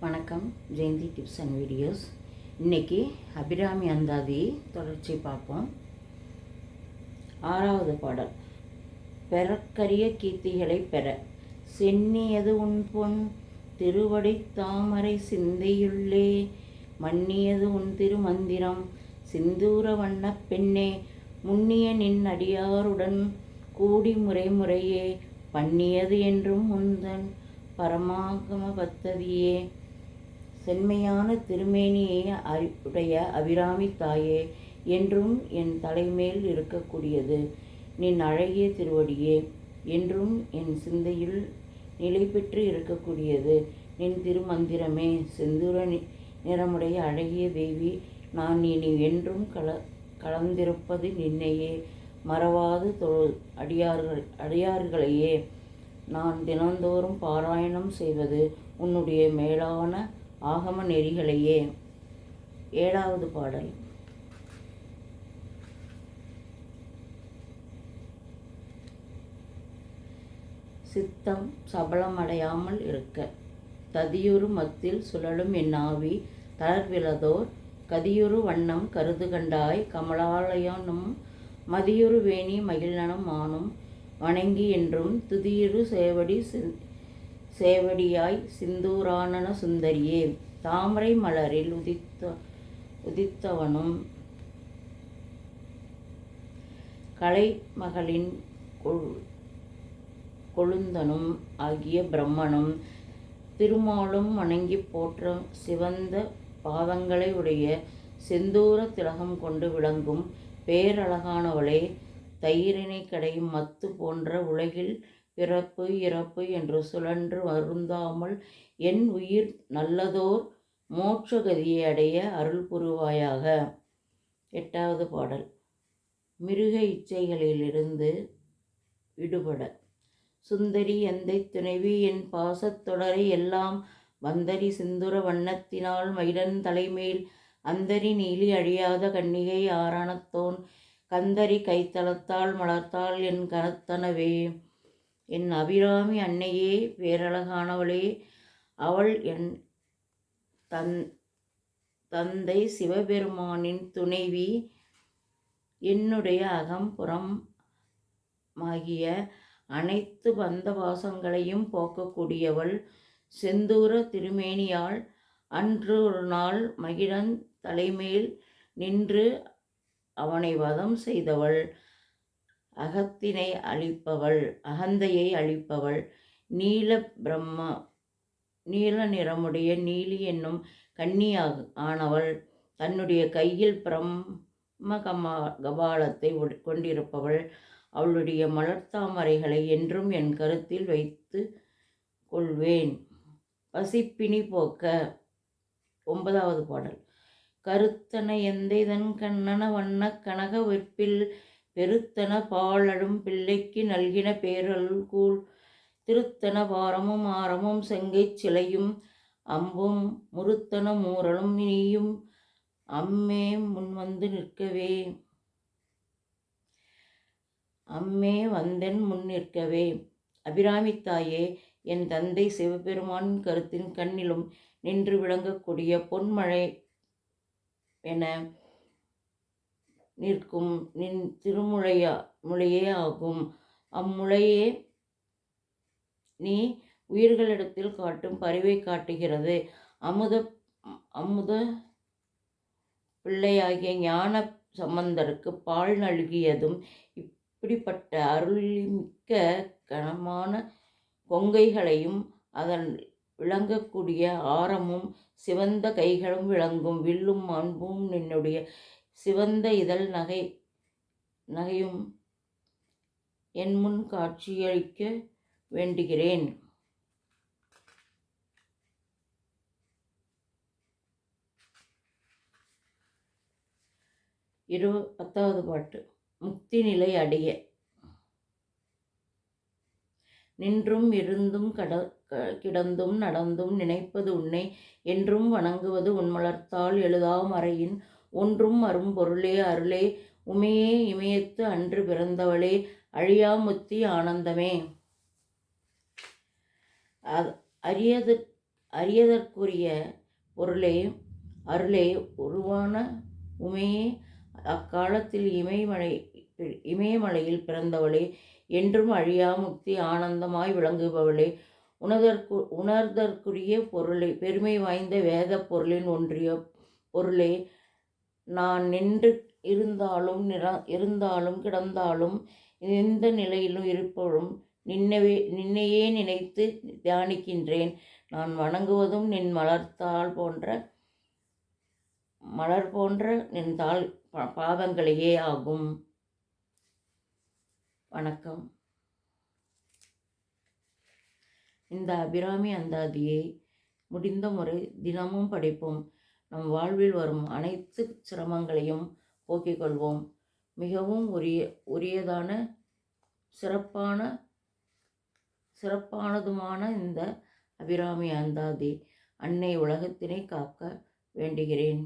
வணக்கம். Jayanthi tips and videos. இன்றைக்கி அபிராமி அந்தாதி தொடர்ச்சி பார்ப்போம். 6வது பாடல். பெறக்கரிய கீர்த்திகளை பெற சென்னியது உன் பொன் திருவடி தாமரை சிந்தையுள்ளே மன்னியது உன் திருமந்திரம் சிந்தூர வண்ணப் பெண்ணே முன்னிய நின் அடியாருடன் கூடி முறையே பண்ணியது என்றும் முந்தன் பரமாகம பத்ததியே. செம்மையான திருமேனியை உடைய அபிராமி தாயே, என்றும் என் தலைமேல் இருக்கக்கூடியது நின் அழகிய திருவடியே, என்றும் என் சிந்தையில் நிலை பெற்று இருக்கக்கூடியது நின் திருமந்திரமே. செந்தூர நிறமுடைய அழகிய தேவி, நான் இனி என்றும் கலந்திருப்பது நின்னையே, மறவாது அடியார்களையே நான் தினந்தோறும் பாராயணம் செய்வது உன்னுடைய மேலான ஆகம நெறிகளையே. 7வது பாடல். சித்தம் சபலமடையாமல் இருக்க ததியுறு மத்தில் சுழலும் என் ஆவி தளர்விலதோர் கதியுறு வண்ணம் கருது கண்டாய் கமலாலயனும் மதியுறு வேணி மகிழ்நனம் ஆனும் வணங்கி என்றும் துதியுறு சேவடியாய் சிந்தூரானன சுந்தரியே. தாமரை மலரில் உதித்தவனும் கலைமகளின் கொழுந்தனும் ஆகிய பிரம்மனும் திருமாலும் வணங்கி போற்ற சிவந்த பாதங்களை உடைய செந்தூர திலகம் கொண்டு விளங்கும் பேரழகானவளே, தயிரினை கடையும் மத்து போன்ற உலகில் பிறப்பு இறப்பு என்று சுழன்று வருந்தாமல் என் உயிர் நல்லதோர் மோட்சகதியை அடைய அருள் புரிவாயாக. 8வது பாடல். மிருக இச்சைகளிலிருந்து விடுபட சுந்தரி எந்தை துணைவி என் பாசத்தொடரை எல்லாம் வந்தரி சிந்துர வண்ணத்தினால் மயிலன் தலைமேல் அந்தரி நீலி அழியாத கன்னிகை ஆரணத்தோன் கந்தரி கைத்தளத்தால் மலர்த்தாள் என் கனத்தனவே. என் அபிராமி அன்னையே, பேரழகானவளே, அவள் என் தந்தை சிவபெருமானின் துணைவி, என்னுடைய அகம்புறம் ஆகிய அனைத்து பந்த பாசங்களையும் போக்கக்கூடியவள், செந்தூர திருமேனியாள். அன்று ஒரு நாள் மகிழன் தலைமேல் நின்று அவனை வதம் செய்தவள், அகந்தையை அழிப்பவள், நீல நிறமுடைய நீலி என்னும் கன்னி ஆனவள், தன்னுடைய கையில் பிரம்ம கபாலத்தை கொண்டிருப்பவள். அவளுடைய மலர்த்தாமரைகளை என்றும் என் கருத்தில் வைத்து கொள்வேன். பசிப்பினி போக்க. 9வது பாடல். கருத்தன எந்தைதன் கண்ணன வண்ண கனக வெற்பில் பெருத்தன பாலழும் பிள்ளைக்கு நல்கின பேரல்கூழ் திருத்தன பாரமும் ஆரமும் செங்கைச் சிலையும் அம்பும் முருத்தன மூரலும் நீயும் அம்மே முன்வந்து நிற்கவே. அம்மே வந்தென் முன் நிற்கவே. அபிராமித்தாயே, என் தந்தை சிவபெருமான் கருத்தின் கண்ணிலும் நின்று விளங்கக்கூடிய பொன்மழை என நிற்கும் நின் முளையே ஆகும். அம்முளையே நீ உயிர்களிடத்தில் காட்டும் பரிவை காட்டுகிறது. அமுத பிள்ளையாகிய ஞான சம்பந்தருக்கு பால் நல்கியதும் இப்படிப்பட்ட அருள்மிக்க கனமான கொங்கைகளையும் அதன் விளங்கக்கூடிய ஆரமும் சிவந்த கைகளும் விளங்கும் வில்லும் அன்பும் நின்னுடைய சிவந்த இதழ் நகையும் என் முன் காட்சியளிக்க வேண்டுகிறேன். 10வது பாட்டு. முக்தி நிலை அடைய நின்றும் இருந்தும் கிடந்தும் நடந்தும் நினைப்பது உன்னை என்றும் வணங்குவது உன்மலர்த்தால் எழுதா மறையின் ஒன்றும் அரும்பொருளே அருளே உமையே இமயத்து அன்று பிறந்தவளே அழியா முத்தி ஆனந்தமே. அறியதற்குரிய பொருளே அருளே உருவான உமையே அக்காலத்தில் இமயமலையில் பிறந்தவளே, என்றும் அழியா முக்தி ஆனந்தமாய் விளங்குபவளே, உணர்தற்குரிய பொருளே, பெருமை வாய்ந்த வேத பொருளின் ஒன்றிய பொருளே, நான் நின்று இருந்தாலும் கிடந்தாலும் எந்த நிலையிலும் இருப்பதும் நின்னையே நினைத்து தியானிக்கின்றேன். நான் வணங்குவதும் நின் மலர் போன்ற நின் பாதங்களையே ஆகும். வணக்கம். இந்த அபிராமி அந்தாதியை முடிந்த முறை தினமும் படிப்போம். நம் வாழ்வில் வரும் அனைத்து சிரமங்களையும் போக்கிக் கொள்வோம். மிகவும் உரியதான சிறப்பானதுமான இந்த அபிராமி அந்தாதி அன்னை உலகத்தினை காக்க வேண்டுகிறேன்.